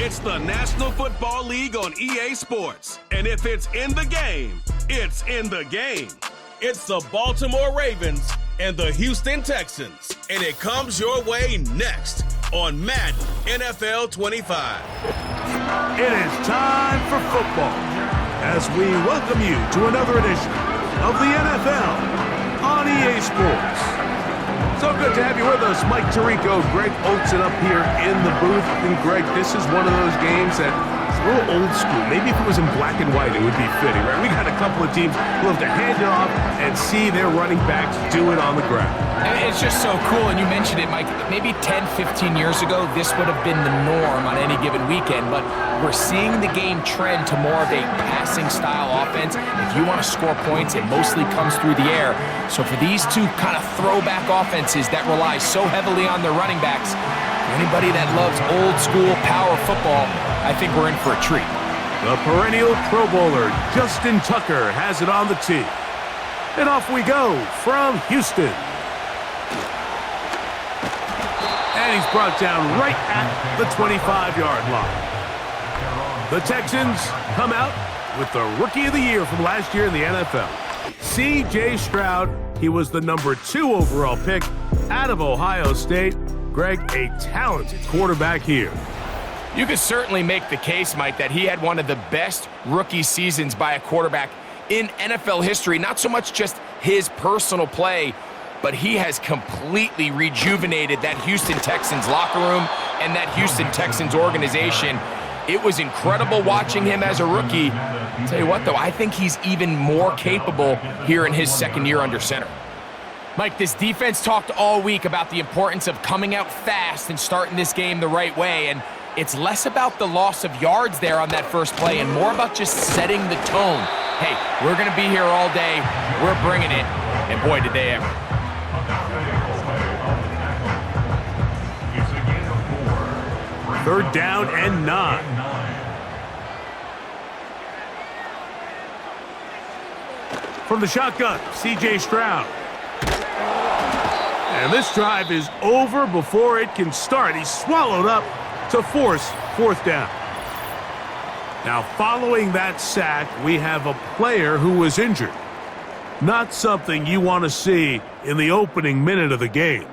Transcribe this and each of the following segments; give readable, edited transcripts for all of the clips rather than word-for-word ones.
It's the National Football League on EA Sports. And if it's in the game, it's in the game. It's the Baltimore Ravens and the Houston Texans. And it comes your way next on Madden NFL 25. It is time for football as we welcome you to another edition of the NFL on EA Sports. So good to have you with us, Mike Tirico, Greg Oatzen up here in the booth. And Greg, this is one of those games that is a little old school. Maybe if it was in black and white, it would be fitting, right? We got a couple of teams who love to hand it off and see their running backs do it on the ground. It's just so cool, and you mentioned it, Mike. Maybe 10, 15 years ago, this would have been the norm on any given weekend, but we're seeing the game trend to more of a passing-style offense. If you want to score points, it mostly comes through the air. So for these two kind of throwback offenses that rely so heavily on their running backs, for anybody that loves old-school power football, I think we're in for a treat. The perennial Pro Bowler, Justin Tucker, has it on the tee. And off we go from Houston. And he's brought down right at the 25-yard line. The Texans come out with the Rookie of the Year from last year in the NFL. C.J. Stroud, he was the number 2 overall pick out of Ohio State. Greg, a talented quarterback here. You could certainly make the case, Mike, that he had one of the best rookie seasons by a quarterback in NFL history. Not so much just his personal play, but he has completely rejuvenated that Houston Texans locker room and that Houston Texans organization. It was incredible watching him as a rookie. I'll tell you what, though, I think he's even more capable here in his second year under center. Mike, this defense talked all week about the importance of coming out fast and starting this game the right way, and it's less about the loss of yards there on that first play and more about just setting the tone. Hey, we're going to be here all day. We're bringing it, and boy, did they ever. Third down and 9. From the shotgun, C.J. Stroud. And this drive is over before it can start. He's swallowed up to force fourth down. Now, following that sack, we have a player who was injured. Not something you want to see in the opening minute of the game.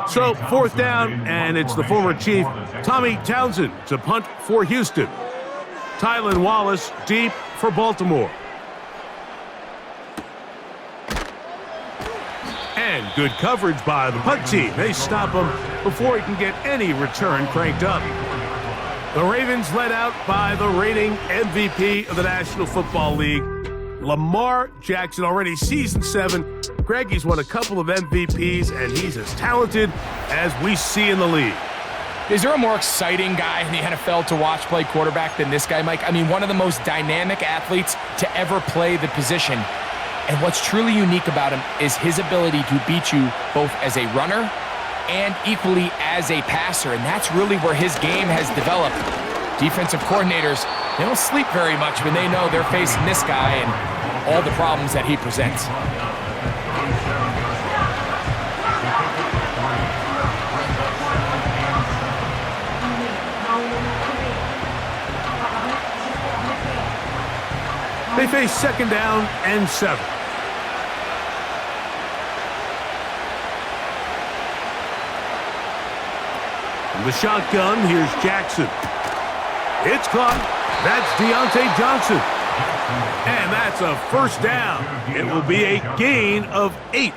So, fourth down, and it's the former Chief, Tommy Townsend, to punt for Houston. Tylan Wallace deep for Baltimore. And good coverage by the punt team. They stop him before he can get any return cranked up. The Ravens led out by the reigning MVP of the National Football League, Lamar Jackson, already season 7. Greg, he's won a couple of MVPs, and he's as talented as we see in the league. Is there a more exciting guy in the NFL to watch play quarterback than this guy, Mike? I mean, one of the most dynamic athletes to ever play the position. And what's truly unique about him is his ability to beat you both as a runner and equally as a passer. And that's really where his game has developed. Defensive coordinators, they don't sleep very much when they know they're facing this guy and all the problems that he presents. They face second down and 7. From the shotgun, here's Jackson. It's caught. That's Deontay Johnson. And that's a first down. It will be a gain of 8.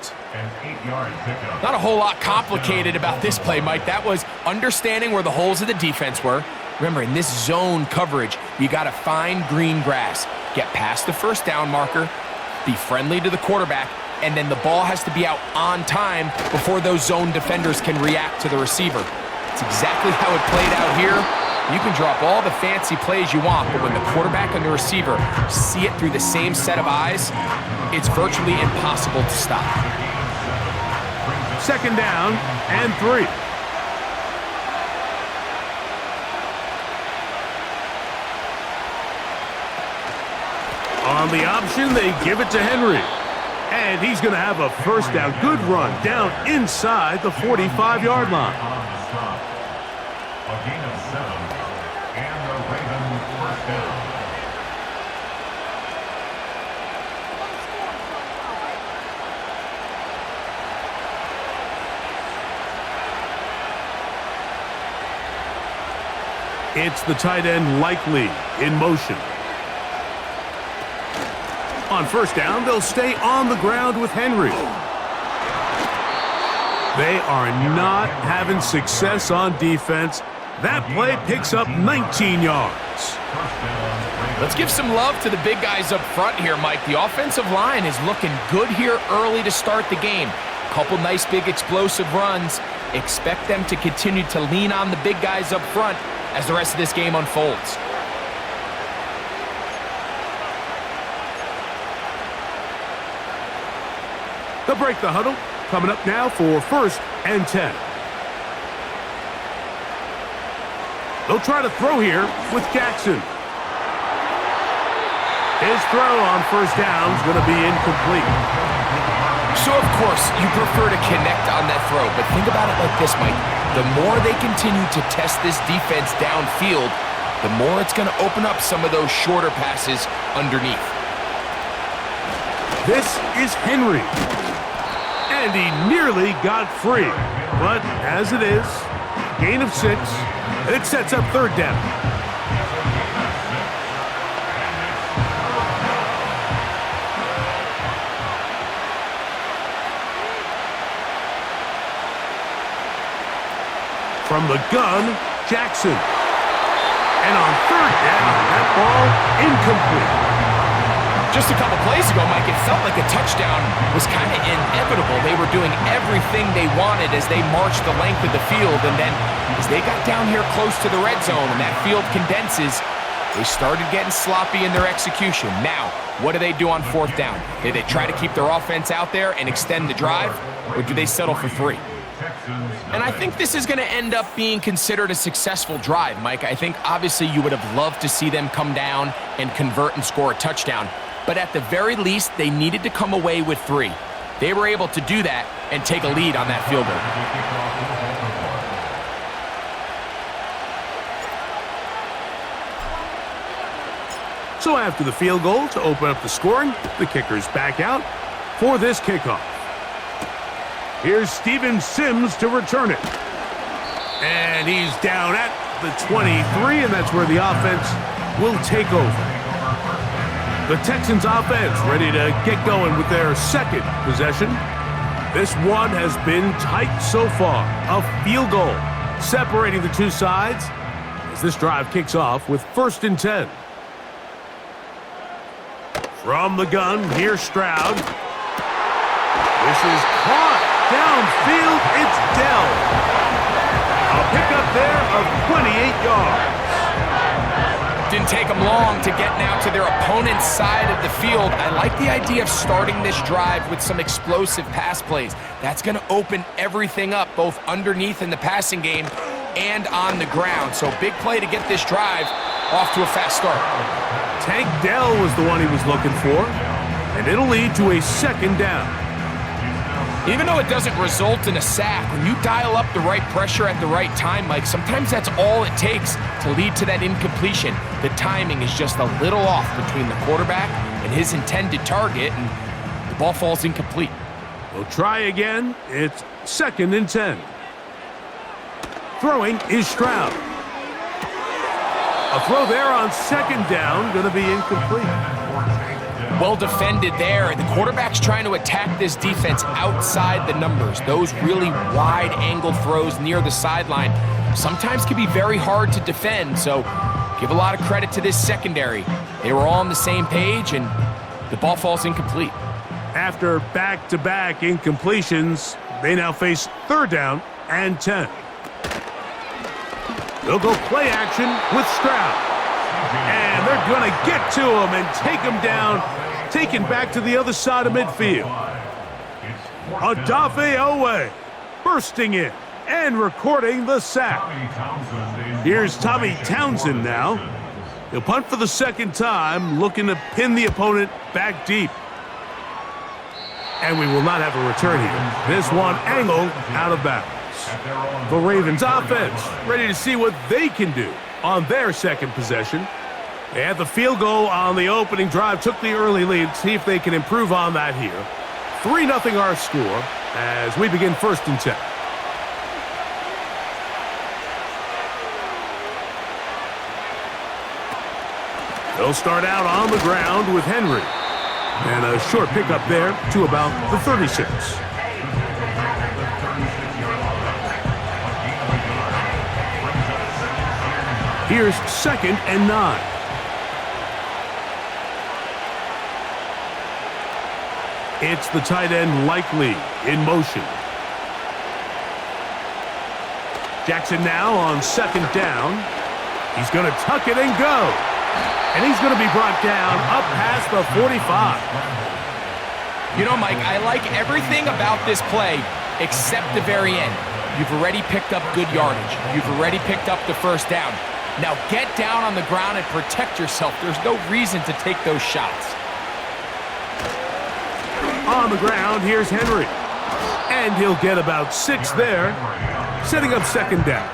Not a whole lot complicated about this play, Mike. That was understanding where the holes of the defense were. Remember, in this zone coverage, you got to find green grass. Get past the first down marker, be friendly to the quarterback, and then the ball has to be out on time before those zone defenders can react to the receiver. It's exactly how it played out here. You can drop all the fancy plays you want, but when the quarterback and the receiver see it through the same set of eyes, it's virtually impossible to stop. Second down and 3. On the option, they give it to Henry. And he's going to have a first down. Good run down inside the 45-yard line. A gain of 7, and the Ravens first down. It's the tight end Likely in motion. On first down, they'll stay on the ground with Henry. They are not having success on defense. That play picks up 19 yards. Let's give some love to the big guys up front here, Mike. The offensive line is looking good here early to start the game. Couple nice big explosive runs. Expect them to continue to lean on the big guys up front as the rest of this game unfolds. They'll break the huddle. Coming up now for 1st and 10. They'll try to throw here with Jackson. His throw on first down is going to be incomplete. So, of course, you prefer to connect on that throw, but think about it like this, Mike. The more they continue to test this defense downfield, the more it's going to open up some of those shorter passes underneath. This is Henry. And he nearly got free. But as it is, gain of 6, and it sets up 3rd down. From the gun, Jackson. And on 3rd down, that ball incomplete. Just a couple plays ago, Mike, it felt like a touchdown was kind of inevitable. They were doing everything they wanted as they marched the length of the field, and then as they got down here close to the red zone and that field condenses, they started getting sloppy in their execution. Now, what do they do on 4th down? Do they try to keep their offense out there and extend the drive, or do they settle for 3? And I think this is going to end up being considered a successful drive, Mike. I think obviously you would have loved to see them come down and convert and score a touchdown. But at the very least, they needed to come away with 3. They were able to do that and take a lead on that field goal. So after the field goal to open up the scoring, the kicker's back out for this kickoff. Here's Steven Sims to return it. And he's down at the 23, and that's where the offense will take over. The Texans offense ready to get going with their 2nd possession. This one has been tight so far. A field goal separating the two sides as this drive kicks off with 1st and 10. From the gun, here's Stroud. This is caught. Downfield, it's Dell. A pickup there of 28 yards. Didn't take them long to get now to their opponent's side of the field. I like the idea of starting this drive with some explosive pass plays. That's going to open everything up, both underneath in the passing game and on the ground. So big play to get this drive off to a fast start. Tank Dell was the one he was looking for, and it'll lead to a 2nd down. Even though it doesn't result in a sack, when you dial up the right pressure at the right time, Mike, sometimes that's all it takes to lead to that incompletion. The timing is just a little off between the quarterback and his intended target, and the ball falls incomplete. We'll try again. It's 2nd and 10. Throwing is Stroud. A throw there on 2nd down, going to be incomplete. Well defended there. The quarterback's trying to attack this defense outside the numbers. Those really wide angle throws near the sideline sometimes can be very hard to defend, so give a lot of credit to this secondary. They were all on the same page, and the ball falls incomplete. After back-to-back incompletions, they now face 3rd down and 10. They'll go play action with Stroud. And they're going to get to him and take him down, taken back to the other side of midfield. Odafe Owe bursting in and recording the sack. Here's Tommy Townsend now. He'll punt for the 2nd time, looking to pin the opponent back deep. And we will not have a return here. This one angled out of bounds. The Ravens offense ready to see what they can do on their second possession. They had the field goal on the opening drive, took the early lead. See if they can improve on that here. 3-0 our score as we begin 1st and 10. They'll start out on the ground with Henry. And a short pickup there to about the 36. Here's 2nd and 9. It's the tight end Likely in motion. Jackson now on 2nd down. He's going to tuck it and go. And he's going to be brought down up past the 45. You know, Mike, I like everything about this play except the very end. You've already picked up good yardage. You've already picked up the 1st down. Now get down on the ground and protect yourself. There's no reason to take those shots. On the ground, here's Henry. And he'll get about 6 there, setting up 2nd down.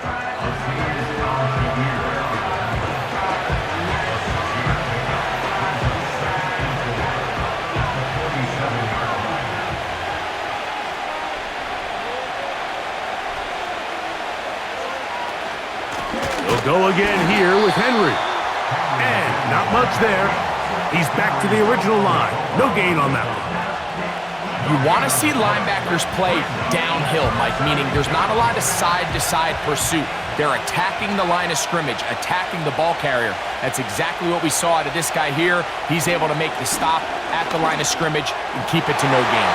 He'll go again here with Henry. And not much there. He's back to the original line. No gain on that one. You want to see linebackers play downhill, Mike, meaning there's not a lot of side-to-side pursuit. They're attacking the line of scrimmage, attacking the ball carrier. That's exactly what we saw out of this guy here. He's able to make the stop at the line of scrimmage and keep it to no gain.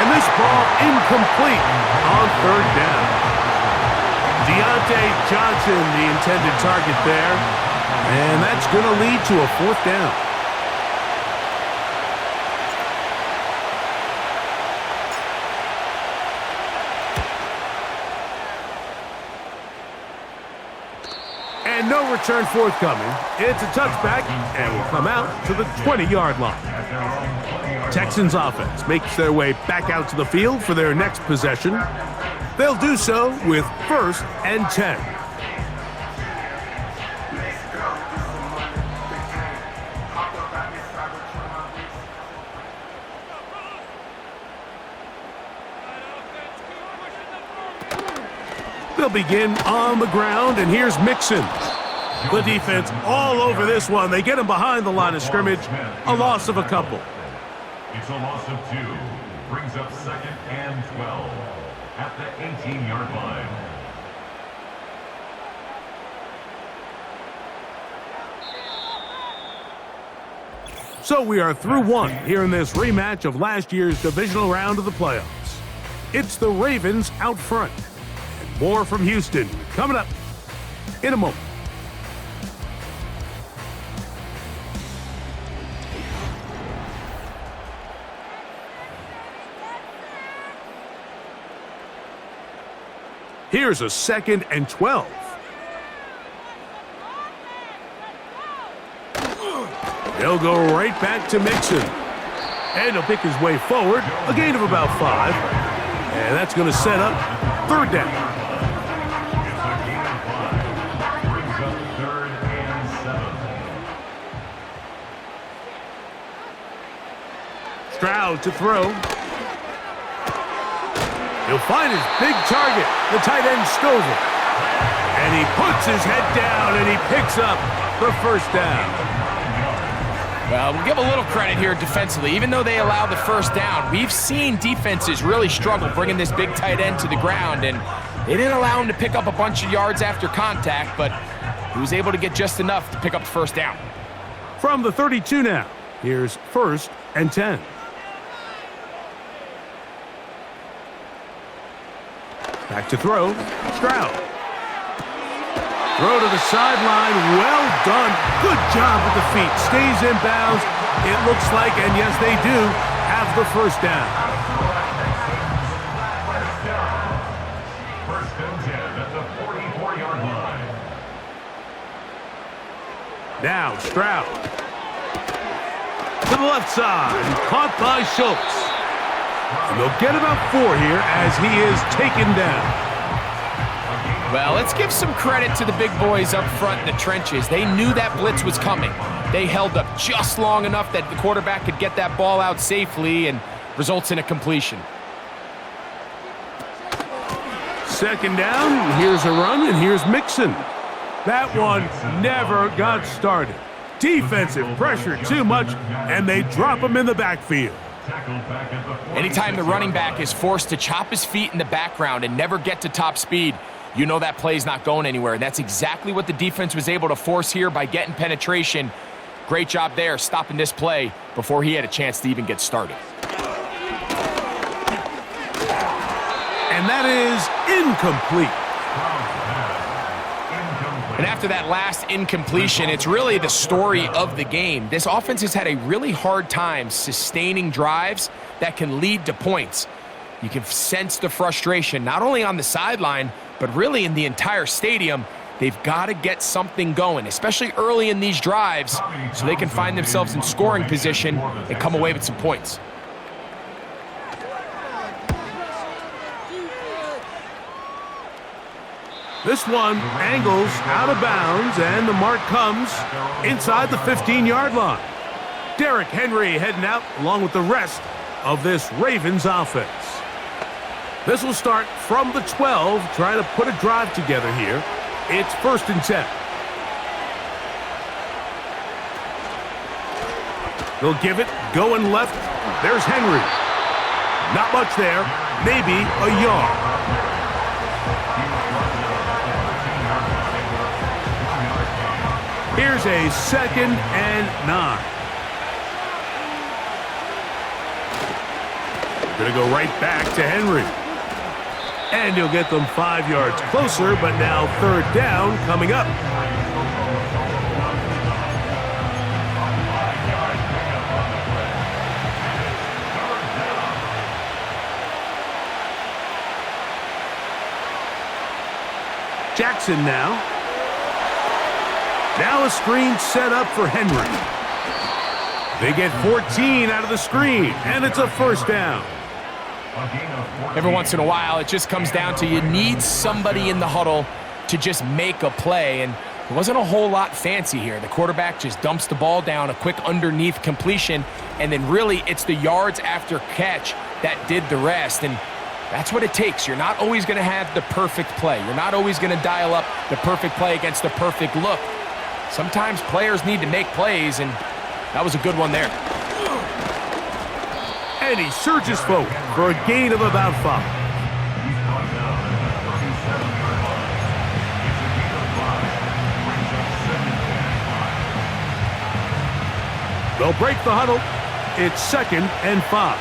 And this ball incomplete on 3rd down. Deontay Johnson, the intended target there. And that's going to lead to a 4th down. And no return forthcoming. It's a touchback and will come out to the 20-yard line. Texans offense makes their way back out to the field for their next possession. They'll do so with 1st and 10. They'll begin on the ground, and here's Mixon. The defense all over this one. They get him behind the line of scrimmage. A loss of a couple. It's a loss of 2. Brings up 2nd and 12 at the 18-yard line. So we are through 1 here in this rematch of last year's divisional round of the playoffs. It's the Ravens out front. And more from Houston coming up in a moment. Here's a 2nd and 12. They'll go right back to Mixon. And he'll pick his way forward, a gain of about 5. And that's going to set up 3rd down. It's a gain of 5. Brings up 3rd and 7. Stroud to throw. He'll find his big target, the tight end Stover. And he puts his head down and he picks up the 1st down. Well, we'll give a little credit here defensively. Even though they allowed the 1st down, we've seen defenses really struggle bringing this big tight end to the ground, and they didn't allow him to pick up a bunch of yards after contact, but he was able to get just enough to pick up the 1st down. From the 32 now, here's 1st and 10. Back to throw, Stroud. Throw to the sideline, well done. Good job with the feet, stays in bounds. It looks like, and yes they do, have the 1st down. 1st and 10 at the 44-yard line. Now Stroud. To the left side, caught by Schultz. And they'll get about 4 here as he is taken down. Well, let's give some credit to the big boys up front in the trenches. They knew that blitz was coming. They held up just long enough that the quarterback could get that ball out safely and results in a completion. Second down, here's a run, and here's Mixon. That one never got started. Defensive pressure too much, and they drop him in the backfield. Anytime the running back is forced to chop his feet in the background and never get to top speed, you know that play's not going anywhere. That's exactly what the defense was able to force here by getting penetration. Great job there, stopping this play before he had a chance to even get started. And that is incomplete. And after that last incompletion, it's really the story of the game. This offense has had a really hard time sustaining drives that can lead to points. You can sense the frustration, not only on the sideline, but really in the entire stadium. They've got to get something going, especially early in these drives, so they can find themselves in scoring position and come away with some points. This one angles out of bounds, and the mark comes inside the 15-yard line. Derrick Henry heading out along with the rest of this Ravens offense. This will start from the 12, trying to put a drive together here. It's 1st and 10. They'll give it, going left. There's Henry. Not much there, maybe a yard. Here's a 2nd and 9. Gonna go right back to Henry. And he'll get them 5 yards closer, but now 3rd down coming up. Jackson now. Now a screen set up for Henry. They get 14 out of the screen, and it's a 1st down. Every once in a while, it just comes down to you need somebody in the huddle to just make a play, and it wasn't a whole lot fancy here. The quarterback just dumps the ball down, a quick underneath completion, and then really it's the yards after catch that did the rest, and that's what it takes. You're not always going to have the perfect play. You're not always going to dial up the perfect play against the perfect look. Sometimes players need to make plays, and that was a good one there. And he surges forward for a gain of about 5. They'll break the huddle. It's 2nd and 5.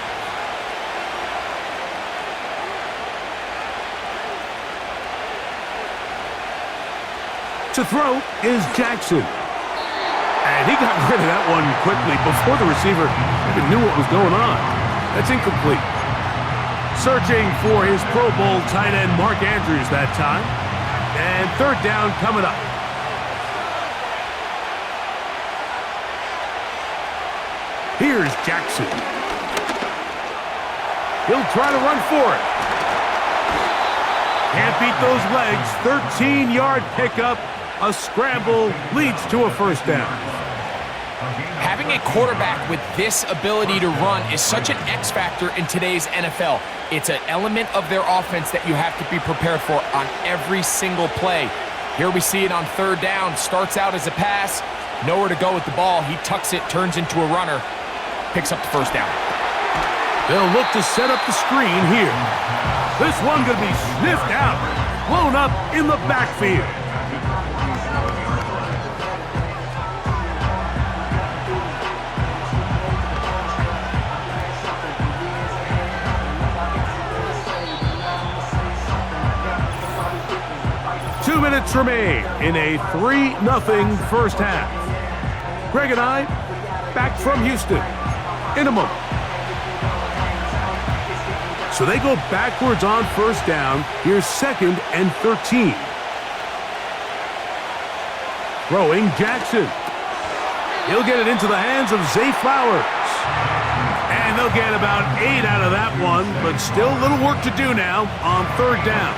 To throw is Jackson. And he got rid of that one quickly before the receiver even knew what was going on. That's incomplete. Searching for his Pro Bowl tight end Mark Andrews that time. And 3rd down coming up. Here's Jackson. He'll try to run for it. Can't beat those legs. 13-yard pickup. A scramble leads to a 1st down. Having a quarterback with this ability to run is such an X factor in today's NFL. It's an element of their offense that you have to be prepared for on every single play. Here we see it on 3rd down. Starts out as a pass. Nowhere to go with the ball. He tucks it, turns into a runner. Picks up the 1st down. They'll look to set up the screen here. This one going to be sniffed out. Blown up in the backfield. Minutes remain in a 3-0 1st half. Greg and I back from Houston in a moment. So they go backwards on 1st down. Here's 2nd and 13. Throwing Jackson. He'll get it into the hands of Zay Flowers. And They'll get about 8 out of that one, but still a little work to do now on third down.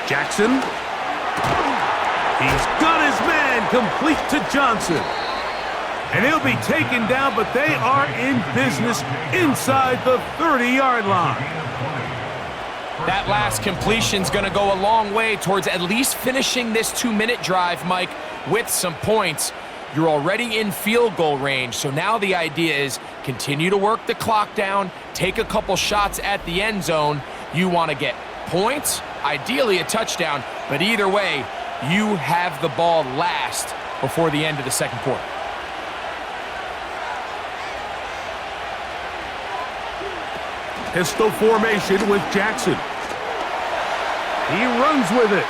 Jackson. He's got his man complete to Johnson. And he'll be taken down, but they are in business inside the 30-yard line. That last completion's going to go a long way towards at least finishing this 2-minute drive, Mike, with some points. You're already in field goal range, so now the idea is continue to work the clock down, take a couple shots at the end zone. You want to get points, ideally a touchdown, but either way, you have the ball last before the end of the second quarter. Pistol formation with Jackson. He runs with it.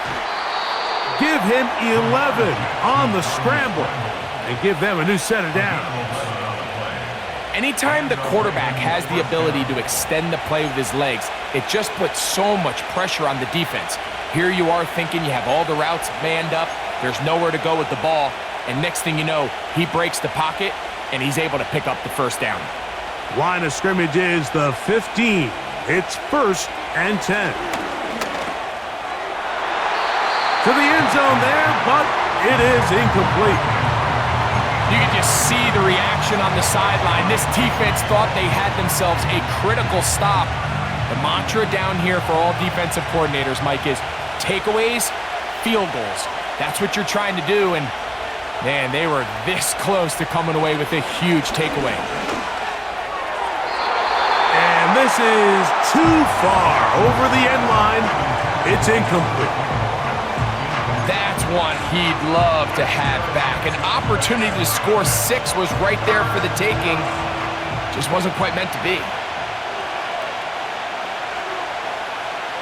Give him 11 on the scramble and give them a new set of downs. Anytime the quarterback has the ability to extend the play with his legs, it just puts so much pressure on the defense. Here you are thinking you have all the routes manned up, there's nowhere to go with the ball, and next thing you know, he breaks the pocket and he's able to pick up the first down. Line of scrimmage is the 15. It's 1st and 10. To the end zone there, but it is incomplete. You can just see the reaction on the sideline. This defense thought they had themselves a critical stop. The mantra down here for all defensive coordinators, Mike, is takeaways, field goals. That's what you're trying to do, and man, they were this close to coming away with a huge takeaway. And this is too far over the end line. It's incomplete. That's one he'd love to have back. An opportunity to score 6 was right there for the taking. Just wasn't quite meant to be.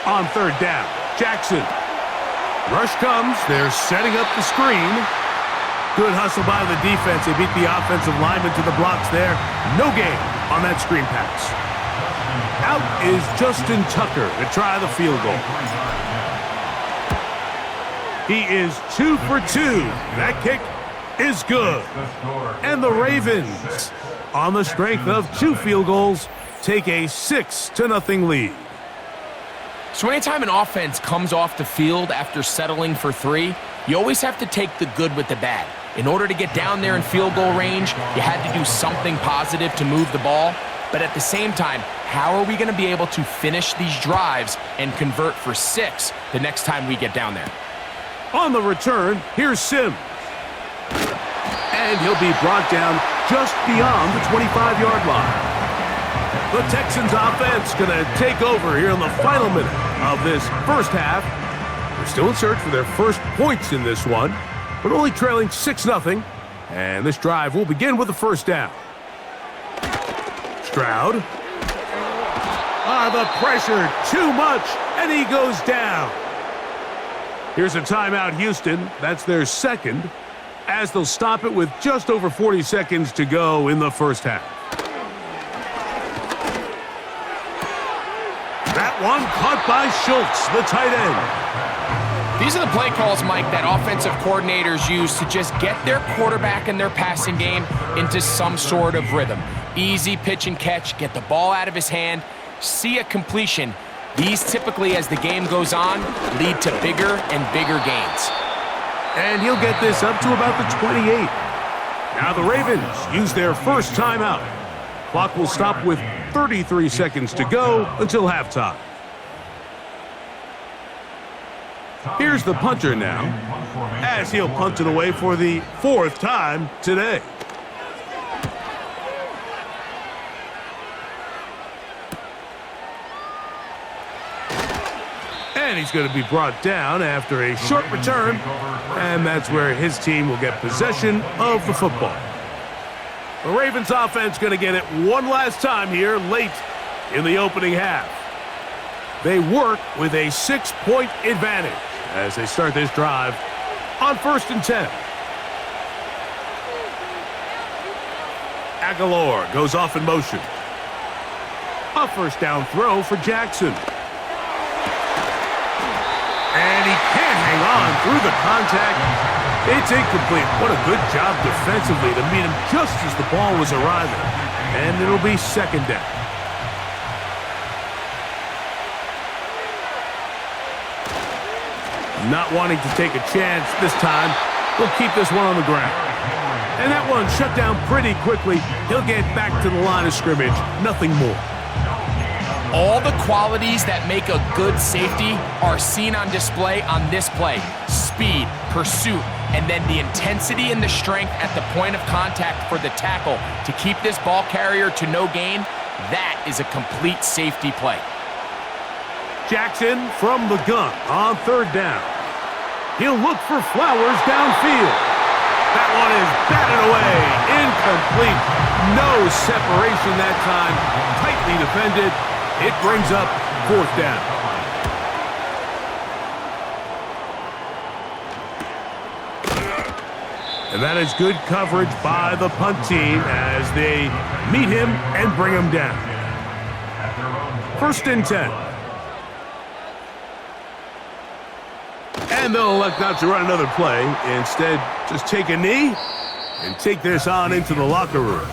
On third down, Jackson. Rush comes. They're setting up the screen. Good hustle by the defense. They beat the offensive lineman to the blocks there. No gain on that screen pass. Out is Justin Tucker to try the field goal. He is 2 for 2. That kick is good. And the Ravens, on the strength of 2 field goals, take a 6-0 lead. So anytime an offense comes off the field after settling for 3, you always have to take the good with the bad. In order to get down there in field goal range, you had to do something positive to move the ball. But at the same time, how are we going to be able to finish these drives and convert for 6 the next time we get down there? On the return, here's Sims. And he'll be brought down just beyond the 25-yard line. The Texans offense going to take over here in the final minute of this first half. They're still in search for their first points in this one, but only trailing 6-0. And this drive will begin with the first down. Stroud. The pressure, too much, and he goes down. Here's a timeout, Houston. That's their second, as they'll stop it with just over 40 seconds to go in the first half. That one caught by Schultz, the tight end. These are the play calls, Mike, that offensive coordinators use to just get their quarterback and their passing game into some sort of rhythm. Easy pitch and catch, get the ball out of his hand, see a completion. These typically, as the game goes on, lead to bigger and bigger gains. And he'll get this up to about the 28. Now the Ravens use their first timeout. Clock will stop with 33 seconds to go until halftime. Here's the punter now, as he'll punt it away for the 4th time today. And he's going to be brought down after a short return, and that's where his team will get possession of the football. The Ravens offense going to get it one last time here late in the opening half. They work with a 6-point advantage as they start this drive on 1st and 10. Aguilar goes off in motion. A first down throw for Jackson. And he can't hang on through the contact. It's incomplete. What a good job defensively to meet him just as the ball was arriving. And it'll be second down. Not wanting to take a chance this time, we'll keep this one on the ground. And that one shut down pretty quickly. He'll get back to the line of scrimmage. Nothing more. All the qualities that make a good safety are seen on display on this play. Speed, pursuit, and then the intensity and the strength at the point of contact for the tackle to keep this ball carrier to no gain. That is a complete safety play. Jackson from the gun on third down. He'll look for Flowers downfield. That one is batted away. Incomplete. No separation that time. Tightly defended. It brings up fourth down. And that is good coverage by the punt team as they meet him and bring him down. First and 10. And they'll elect not to run another play. Instead, just take a knee and take this on into the locker room.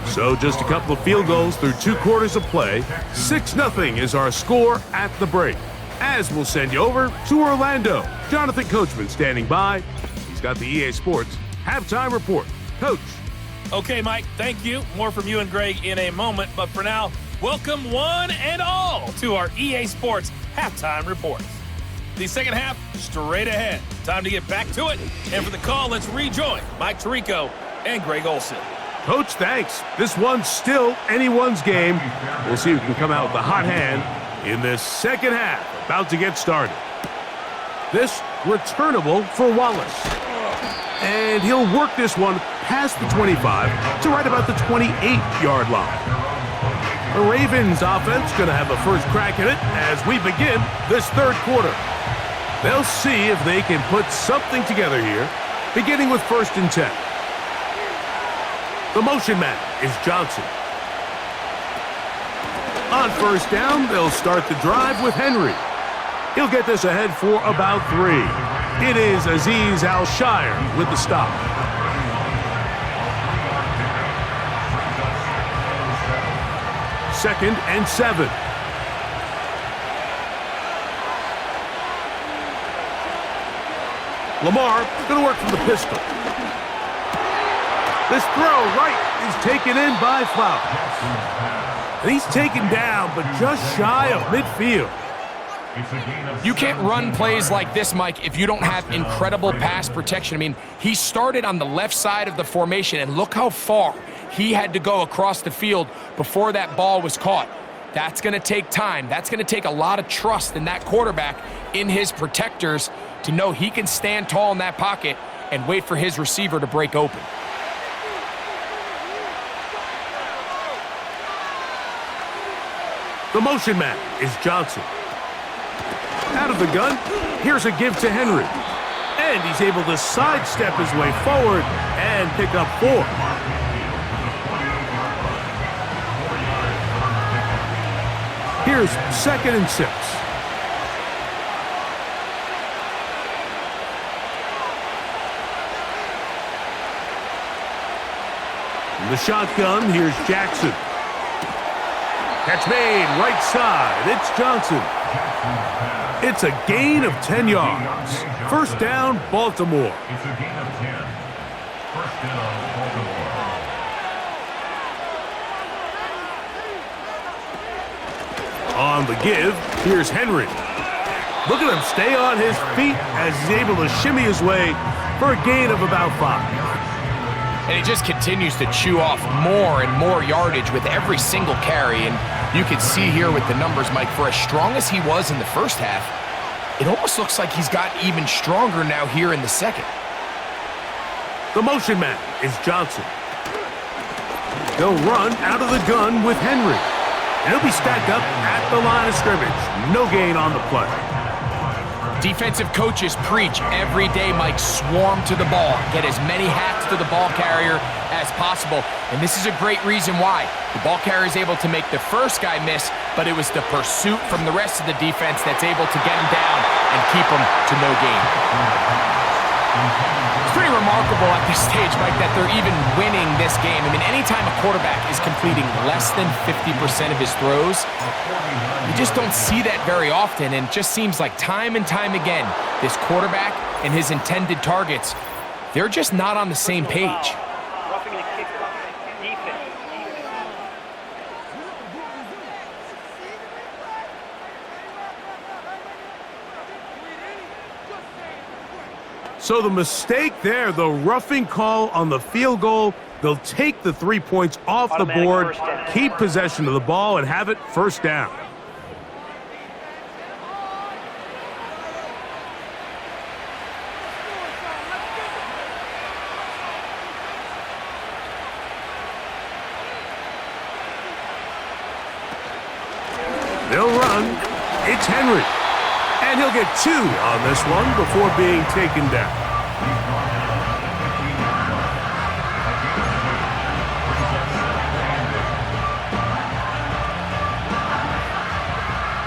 So just a couple of field goals through 2 quarters of play. 6-0 is our score at the break. As we'll send you over to Orlando. Jonathan Coachman standing by. He's got the EA Sports halftime report. Coach. Okay, Mike, thank you. More from you and Greg in a moment. But for now, welcome one and all to our EA Sports halftime report. The second half, straight ahead. Time to get back to it. And for the call, let's rejoin Mike Tirico and Greg Olson. Coach, thanks. This one's still anyone's game. We'll see who can come out with the hot hand in this second half. About to get started. This returnable for Wallace. And he'll work this one past the 25 to right about the 28-yard line. The Ravens offense going to have a first crack at it as we begin this third quarter. They'll see if they can put something together here, beginning with first and 10. The motion man is Johnson. On first down, they'll start the drive with Henry. He'll get this ahead for about 3. It is Azeez Al-Shire with the stop. Second and 7. Lamar going to work from the pistol. This throw right is taken in by Flowers. And he's taken down, but just shy of midfield. You can't run plays like this, Mike, if you don't have incredible pass protection. I mean, he started on the left side of the formation, and look how far he had to go across the field before that ball was caught. That's going to take time. That's going to take a lot of trust in that quarterback, in his protectors, to know he can stand tall in that pocket and wait for his receiver to break open. The motion man is Johnson. Out of the gun, here's a give to Henry. And he's able to sidestep his way forward and pick up 4. Here's second and 6. In the shotgun, here's Jackson. Catch made, right side. It's Johnson. It's a gain of 10 yards. First down, Baltimore. It's a gain of 10. First down, Baltimore. On the give, here's Henry. Look at him stay on his feet as he's able to shimmy his way for a gain of about 5. And he just continues to chew off more and more yardage with every single carry. And you can see here with the numbers, Mike, for as strong as he was in the first half, it almost looks like he's gotten even stronger now here in the second. The motion man is Johnson. They'll run out of the gun with Henry. And he'll be stacked up at the line of scrimmage. No gain on the play. Defensive coaches preach every day, Mike, swarm to the ball. Get as many hats to the ball carrier as possible. And this is a great reason why. The ball carrier is able to make the first guy miss, but it was the pursuit from the rest of the defense that's able to get him down and keep them to no gain. It's pretty remarkable at this stage, Mike, that they're even winning this game. I mean, anytime a quarterback is completing less than 50% of his throws, you just don't see that very often, and it just seems like time and time again, this quarterback and his intended targets, they're just not on the same page. So the mistake there, the roughing call on the field goal, they'll take the 3 points off the board, keep possession of the ball, and have it first down. They'll run. It's Henry. And he'll get 2 on this one before being taken down.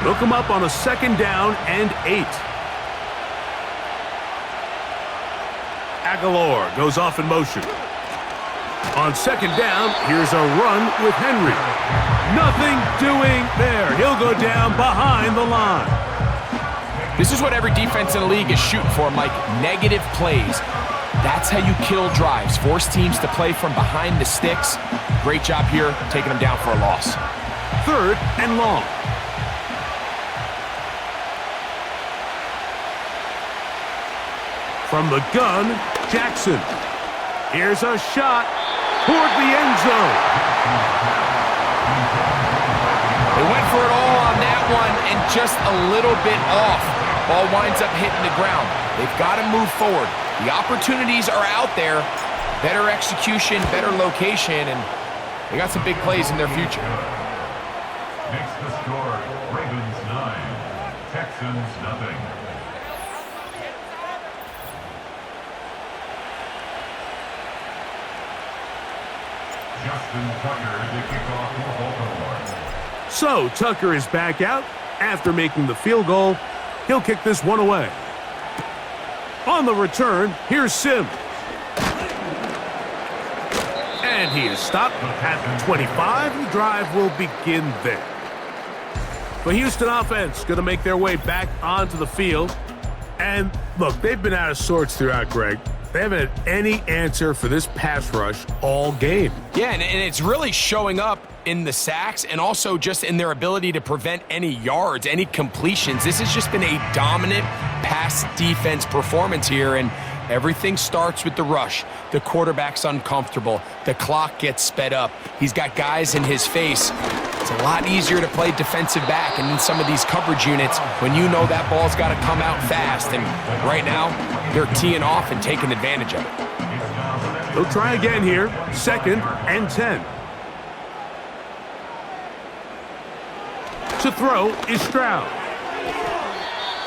They'll come up on a 2nd down and 8. Aguilar goes off in motion. On 2nd down, here's a run with Henry. Nothing doing there. He'll go down behind the line. This is what every defense in the league is shooting for, Mike. Negative plays. That's how you kill drives. Force teams to play from behind the sticks. Great job here, taking them down for a loss. 3rd and long. From the gun, Jackson. Here's a shot toward the end zone. They went for it all on that one and just a little bit off. Ball winds up hitting the ground. They've got to move forward. The opportunities are out there. Better execution, better location, and they got some big plays in their future. Makes the score Ravens 9, Texans nothing. Justin Tucker to kick off for Baltimore. So Tucker is back out after making the field goal. He'll kick this one away. On the return, here's Sims. And he is stopped at the 25. The drive will begin there. The Houston offense going to make their way back onto the field. And look, they've been out of sorts throughout, Greg. They haven't had any answer for this pass rush all game. Yeah, and it's really showing up in the sacks and also just in their ability to prevent any yards, any completions. This has just been a dominant pass defense performance here, and everything starts with the rush. The quarterback's uncomfortable. The clock gets sped up. He's got guys in his face. It's a lot easier to play defensive back and in some of these coverage units when you know that ball's got to come out fast. And right now, they're teeing off and taking advantage of it. They'll try again here. 2nd and 10. To throw is Stroud.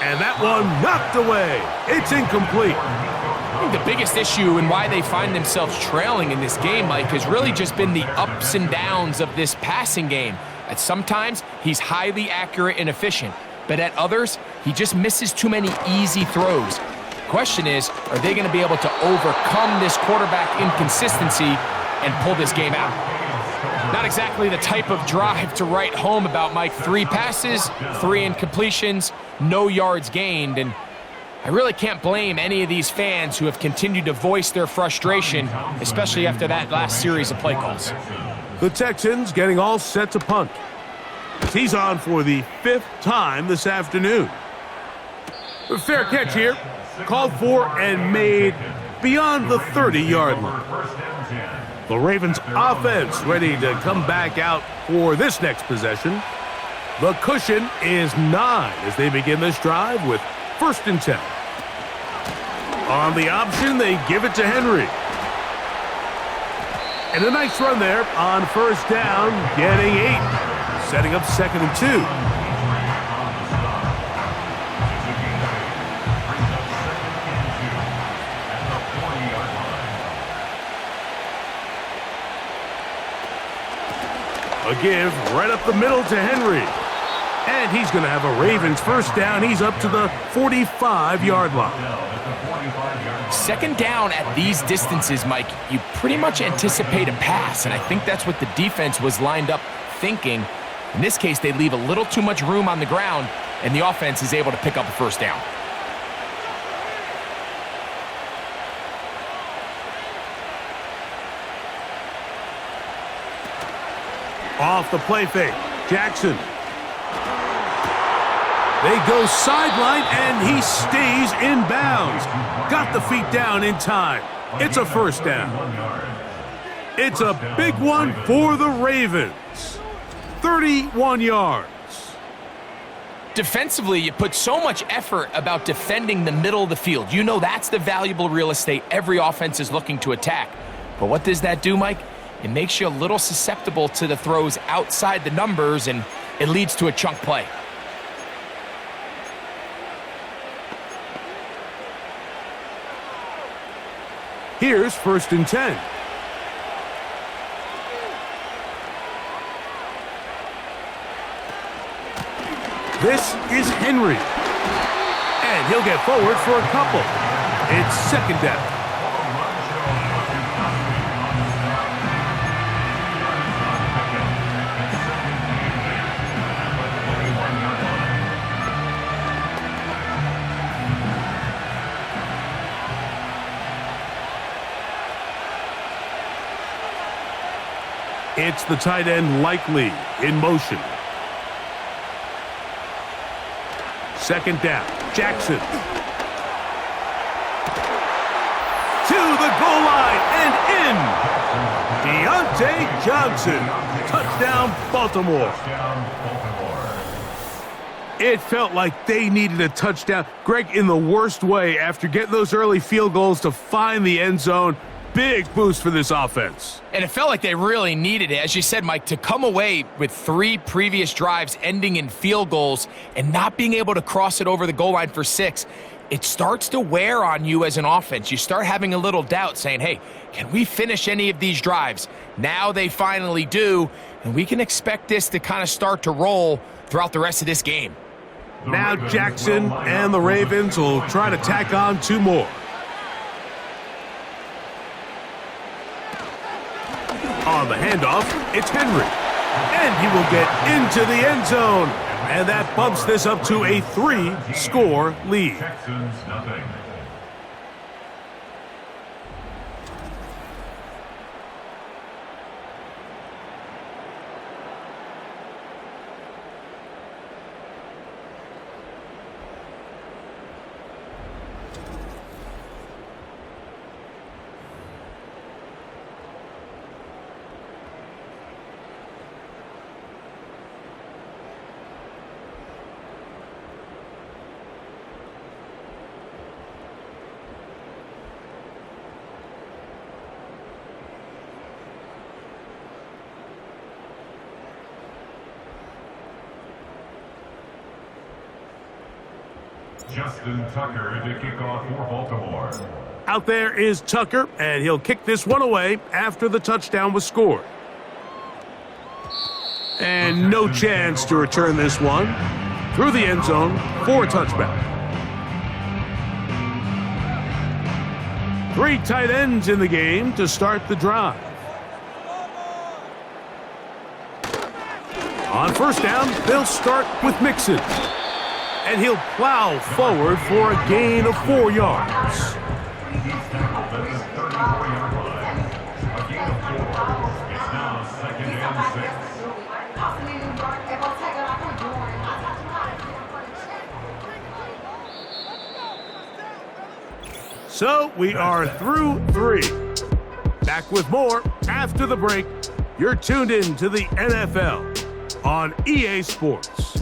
And that one knocked away. It's incomplete. I think the biggest issue and why they find themselves trailing in this game, Mike, has really just been the ups and downs of this passing game. At sometimes, he's highly accurate and efficient, but at others, he just misses too many easy throws. The question is, are they going to be able to overcome this quarterback inconsistency and pull this game out? Not exactly the type of drive to write home about, Mike. 3 passes, 3 incompletions, no yards gained, and I really can't blame any of these fans who have continued to voice their frustration, especially after that last series of play calls. The Texans getting all set to punt. He's on for the 5th time this afternoon. A fair catch here. Called for and made beyond the 30-yard line. The Ravens offense ready to come back out for this next possession. The cushion is 9 as they begin this drive with 1st and 10. On the option, they give it to Henry. And a nice run there on 1st down, getting 8. Setting up 2nd and 2. A give right up the middle to Henry. And he's going to have a Ravens first down. He's up to the 45-yard line. Second down at these distances, Mike, you pretty much anticipate a pass, and I think that's what the defense was lined up thinking. In this case, they leave a little too much room on the ground, and the offense is able to pick up a first down. Off the play fake, Jackson. They go sideline, and he stays in bounds. Got the feet down in time. It's a first down. It's a big one for the Ravens. 31 yards. Defensively, you put so much effort about defending the middle of the field. You know that's the valuable real estate every offense is looking to attack. But what does that do, Mike? It makes you a little susceptible to the throws outside the numbers, and it leads to a chunk play. Here's 1st and 10. This is Henry. And he'll get forward for a couple. It's second down. It's the tight end Likely in motion. Second down, Jackson. To the goal line and in. Deontay Johnson. Touchdown, Baltimore. It felt like they needed a touchdown. Greg, in the worst way, after getting those early field goals to find the end zone. Big boost for this offense. And it felt like they really needed it. As you said, Mike, to come away with 3 previous drives ending in field goals and not being able to cross it over the goal line for 6, it starts to wear on you as an offense. You start having a little doubt saying, hey, can we finish any of these drives? Now they finally do, and we can expect this to kind of start to roll throughout the rest of this game. Now Jackson and the Ravens will try to tack on 2 more. On the handoff, it's Henry. And he will get into the end zone. And that bumps this up to a 3-score lead. Texans, nothing. Justin Tucker to kick off for Baltimore. Out there is Tucker, and he'll kick this one away after the touchdown was scored. And no chance to return this one through the end zone for a touchback. 3 tight ends in the game to start the drive. On first down, they'll start with Mixon. And he'll plow forward for a gain of 4 yards. So we are through 3. Back with more after the break. You're tuned in to the NFL on EA Sports.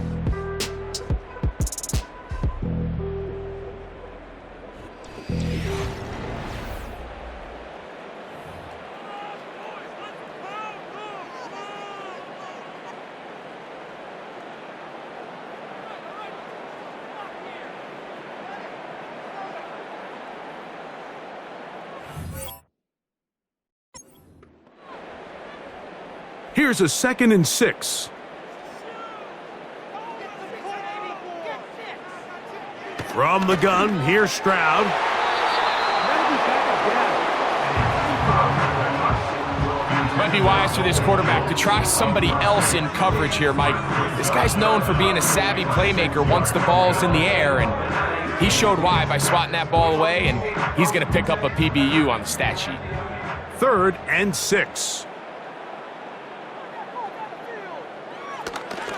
Here's a 2nd and 6. From the gun, here's Stroud. Might be wise for this quarterback to try somebody else in coverage here, Mike. This guy's known for being a savvy playmaker once the ball's in the air, and he showed why by swatting that ball away, and he's going to pick up a PBU on the stat sheet. 3rd and 6.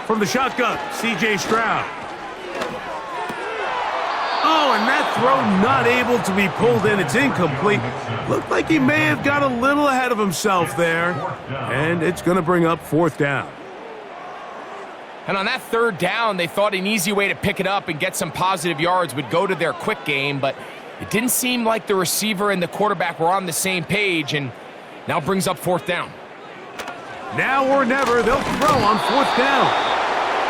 From the shotgun, C.J. Stroud. Oh, and that throw not able to be pulled in. It's incomplete. Looked like he may have got a little ahead of himself there. And it's going to bring up 4th down. And on that 3rd down, they thought an easy way to pick it up and get some positive yards would go to their quick game, but it didn't seem like the receiver and the quarterback were on the same page, and now brings up 4th down. Now or never, they'll throw on 4th down.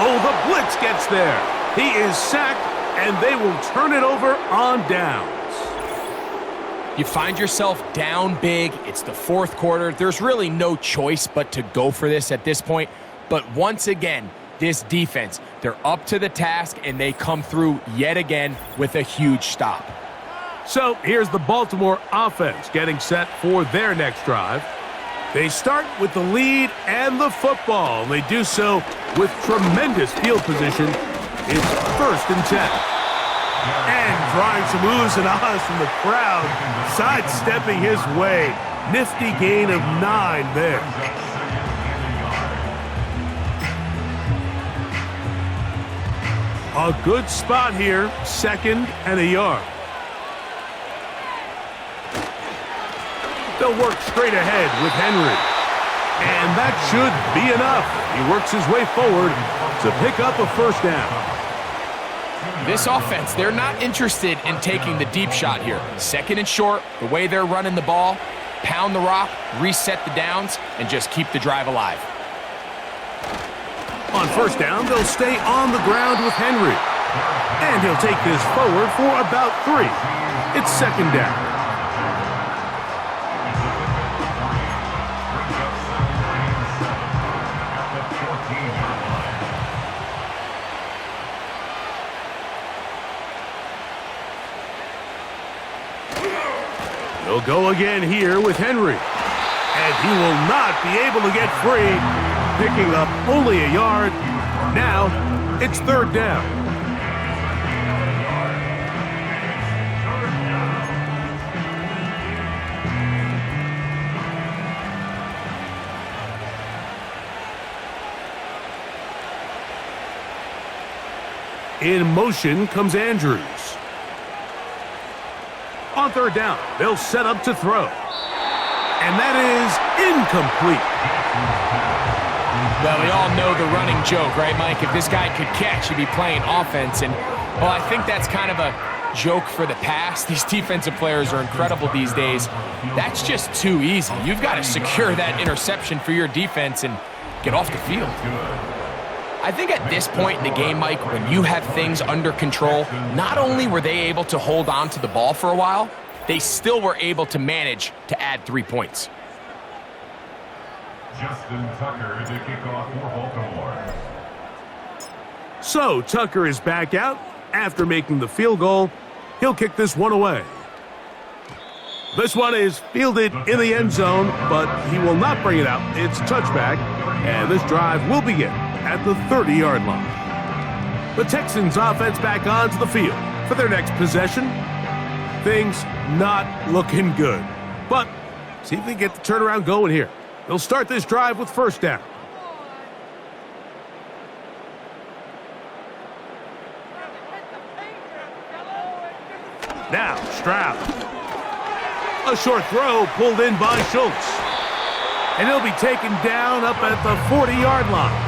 Oh, the blitz gets there. He is sacked, and they will turn it over on downs. You find yourself down big. It's the 4th quarter. There's really no choice but to go for this at this point. But once again, this defense, they're up to the task, and they come through yet again with a huge stop. So here's the Baltimore offense getting set for their next drive. They start with the lead and the football. They do so with tremendous field position. It's 1st and 10. And drawing some oohs and ahs from the crowd, sidestepping his way. Nifty gain of 9 there. A good spot here, 2nd and a yard. They'll work straight ahead with Henry. And that should be enough. He works his way forward to pick up a 1st down. This offense, they're not interested in taking the deep shot here. 2nd and short, the way they're running the ball, pound the rock, reset the downs, and just keep the drive alive. On 1st down, they'll stay on the ground with Henry. And he'll take this forward for about 3. It's 2nd down. They'll go again here with Henry. And he will not be able to get free, picking up only a yard. Now, it's 3rd down. In motion comes Andrews. On 3rd down, they'll set up to throw. And that is incomplete. Well, we all know the running joke, right, Mike? If this guy could catch, he'd be playing offense. And, well, I think that's kind of a joke for the past. These defensive players are incredible these days. That's just too easy. You've got to secure that interception for your defense and get off the field. I think at this point in the game, Mike, when you have things under control, not only were they able to hold on to the ball for a while, they still were able to manage to add 3 points. Justin Tucker to kick off for Baltimore. So Tucker is back out after making the field goal. He'll kick this one away. This one is fielded in the end zone, but he will not bring it out. It's a touchback, and this drive will begin at the 30-yard line. The Texans offense back onto the field for their next possession. Things not looking good, but see if they get the turnaround going here. They'll start this drive with 1st down. Now, Stroud. A short throw pulled in by Schultz. And he'll be taken down up at the 40-yard line.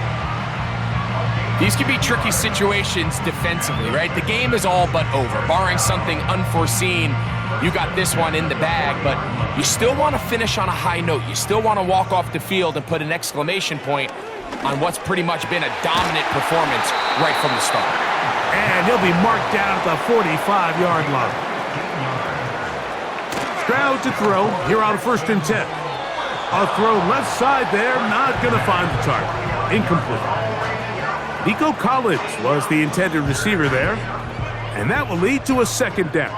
These can be tricky situations defensively, right? The game is all but over. Barring something unforeseen, you got this one in the bag, but you still want to finish on a high note. You still want to walk off the field and put an exclamation point on what's pretty much been a dominant performance right from the start. And he'll be marked down at the 45-yard line. Stroud to throw here on 1st and 10. A throw left side there, not going to find the target. Incomplete. Nico Collins was the intended receiver there. And that will lead to a second down.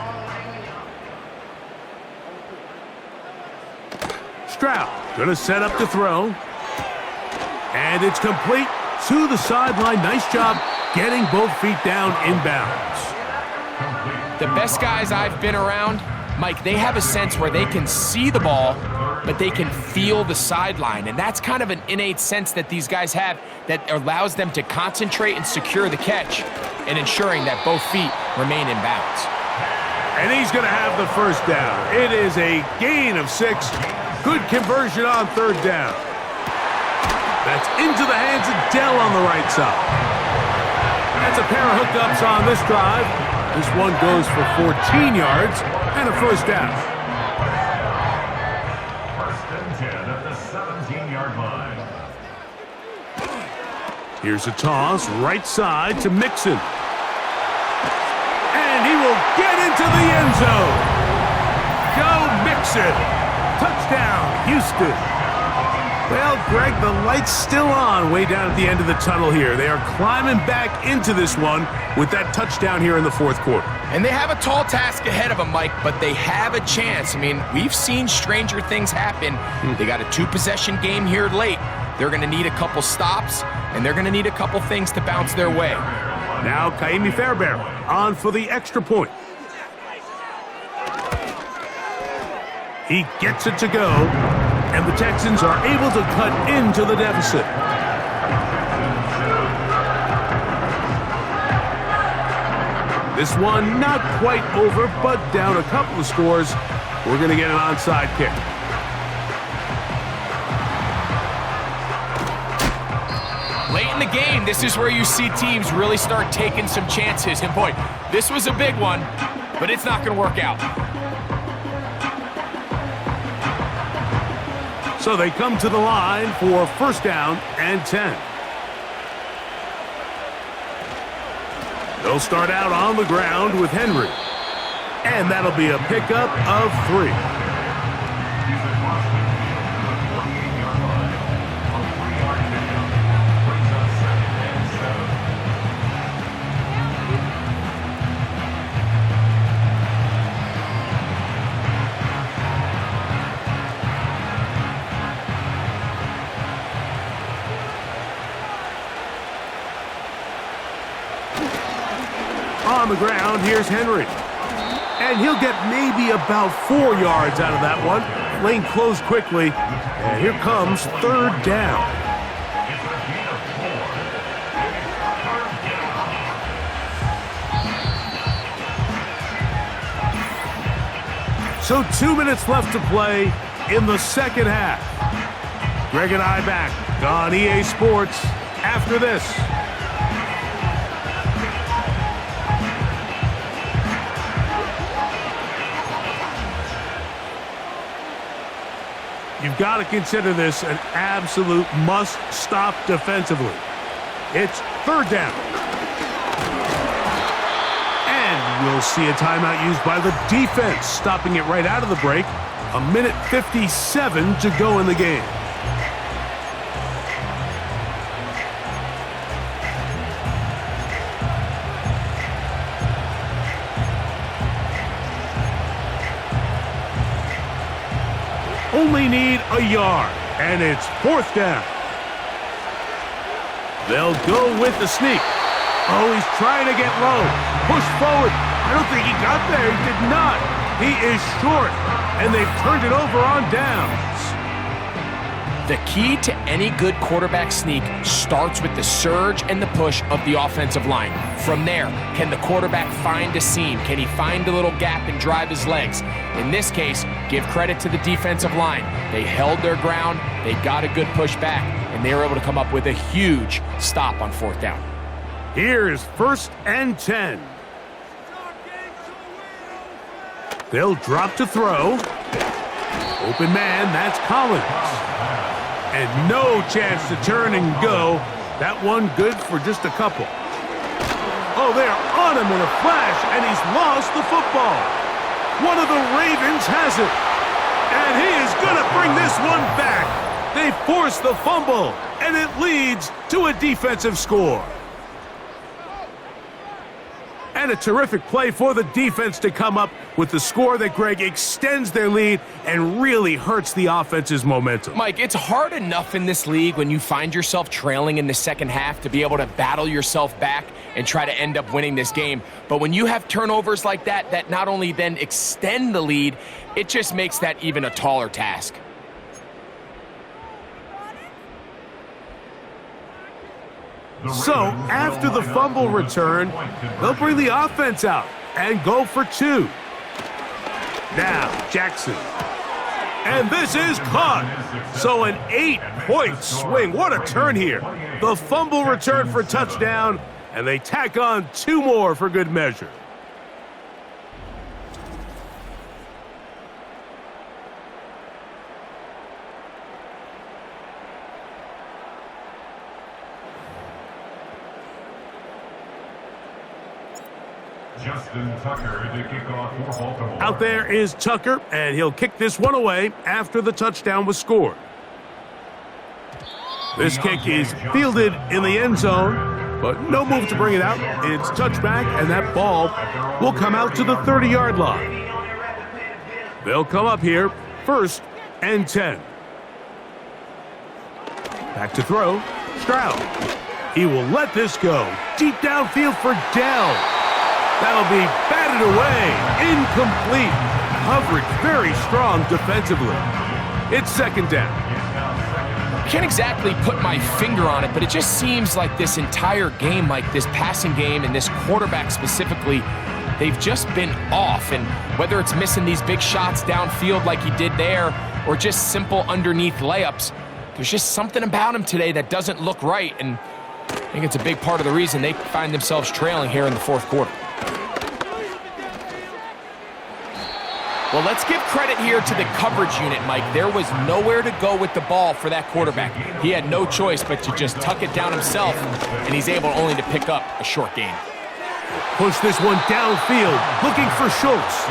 Stroud going to set up to throw. And it's complete to the sideline. Nice job getting both feet down inbounds. The best guys I've been around, Mike, they have a sense where they can see the ball, but they can feel the sideline. And that's kind of an innate sense that these guys have that allows them to concentrate and secure the catch and ensuring that both feet remain in bounds. And he's going to have the first down. It is a gain of 6. Good conversion on third down. That's into the hands of Dell on the right side. That's a pair of hookups on this drive. This one goes for 14 yards and a first down. First and 10 at the 17-yard line. Here's a toss, right side to Mixon. And he will get into the end zone. Go Mixon. Touchdown, Houston. Well, Greg, the light's still on way down at the end of the tunnel here. They are climbing back into this one with that touchdown here in the fourth quarter. And they have a tall task ahead of them, Mike, but they have a chance. I mean, we've seen stranger things happen. They got a 2-possession game here late. They're going to need a couple stops, and they're going to need a couple things to bounce their way. Now, Kaimi Fairbairn on for the extra point. He gets it to go, and the Texans are able to cut into the deficit. This one not quite over, but down a couple of scores. We're going to get an onside kick. Late in the game, this is where you see teams really start taking some chances. And boy, this was a big one, but it's not going to work out. So they come to the line for first down and 10. They'll start out on the ground with Henry. And that'll be a pickup of 3. On the ground, here's Henry. And he'll get maybe about 4 yards out of that one. Lane closed quickly. And here comes third down. So 2 minutes left to play in the second half. Greg and I back on EA Sports after this. You've got to consider this an absolute must-stop defensively. It's third down. And we'll see a timeout used by the defense, stopping it right out of the break. 1:57 to go in the game. Only need a yard, and it's fourth down. They'll go with the sneak. Oh, he's trying to get low. Push forward. I don't think he got there. He did not. He is short, and they've turned it over on downs. The key to any good quarterback sneak starts with the surge and the push of the offensive line. From there, can the quarterback find a seam? Can he find a little gap and drive his legs? In this case, give credit to the defensive line. They held their ground, they got a good push back, and they were able to come up with a huge stop on fourth down. Here's first and 10. They'll drop to throw. Open man, that's Collins. And no chance to turn and go. That one good for just a couple. Oh, they're on him in a flash, and he's lost the football. One of the Ravens has it. And he is going to bring this one back. They force the fumble, and it leads to a defensive score. And a terrific play for the defense to come up with the score that, Greg, extends their lead and really hurts the offense's momentum. Mike, it's hard enough in this league when you find yourself trailing in the second half to be able to battle yourself back and try to end up winning this game. But when you have turnovers like that not only then extend the lead, it just makes that even a taller task. So, after the fumble return, they'll bring the offense out and go for 2. Now, Jackson. And this is caught. So an 8-point swing. What a turn here. The fumble return for touchdown, and they tack on 2 more for good measure. Justin Tucker to kick off for Baltimore. Out there is Tucker, and he'll kick this one away after the touchdown was scored. This kick is fielded in the end zone, but no move to bring it out. It's touchback, and that ball will come out to the 30-yard line. They'll come up here, 1st and 10. Back to throw, Stroud. He will let this go. Deep downfield for Dell. That'll be batted away. Incomplete. Coverage very strong defensively. It's 2nd down. Can't exactly put my finger on it, but it just seems like this entire game, like this passing game and this quarterback specifically, they've just been off. And whether it's missing these big shots downfield like he did there or just simple underneath layups, there's just something about him today that doesn't look right. And I think it's a big part of the reason they find themselves trailing here in the 4th quarter. Well, let's give credit here to the coverage unit, Mike. There was nowhere to go with the ball for that quarterback. He had no choice but to just tuck it down himself, and he's able only to pick up a short gain. Push this one downfield, looking for Schultz.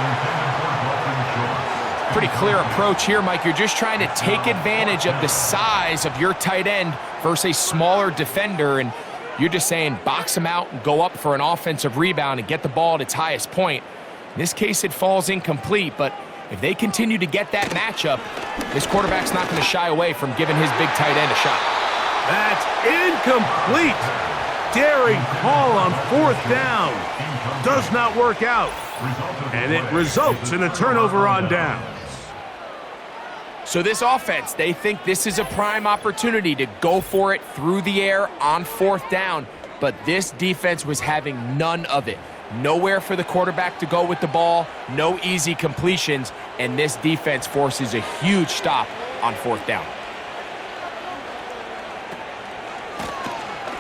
Pretty clear approach here, Mike. You're just trying to take advantage of the size of your tight end versus a smaller defender, and you're just saying box him out and go up for an offensive rebound and get the ball at its highest point. In this case, it falls incomplete, but if they continue to get that matchup, this quarterback's not going to shy away from giving his big tight end a shot. That's incomplete. Daring call on 4th down. Does not work out. And it results in a turnover on downs. So this offense, they think this is a prime opportunity to go for it through the air on 4th down, but this defense was having none of it. Nowhere for the quarterback to go with the ball, no easy completions, and this defense forces a huge stop on 4th down.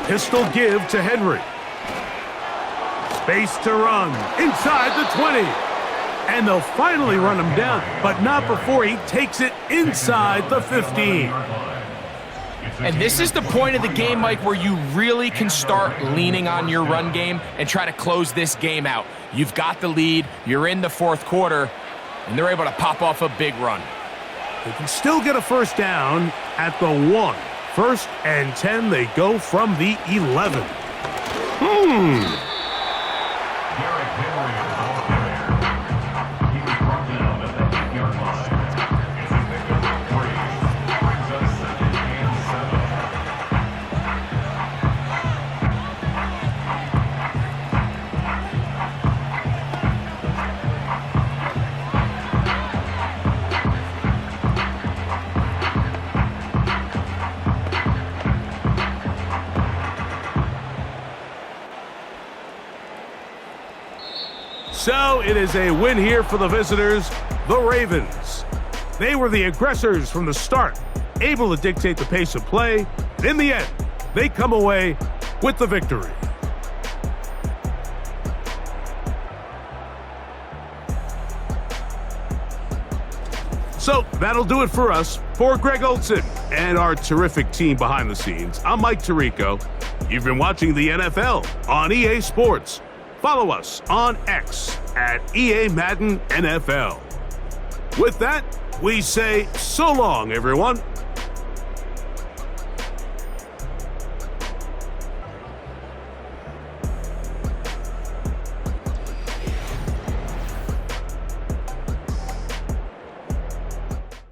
Pistol give to Henry. Space to run inside the 20. And they'll finally run him down, but not before he takes it inside the 15. And this is the point of the game, Mike, where you really can start leaning on your run game and try to close this game out. You've got the lead, you're in the 4th quarter, and they're able to pop off a big run. They can still get a 1st down at the 1. 1st and 10, they go from the 11. So it is a win here for the visitors, the Ravens. They were the aggressors from the start, able to dictate the pace of play. And in the end, they come away with the victory. So that'll do it for us. For Greg Olson and our terrific team behind the scenes, I'm Mike Tirico. You've been watching the NFL on EA Sports. Follow us on X at EA Madden NFL. With that, we say so long, everyone.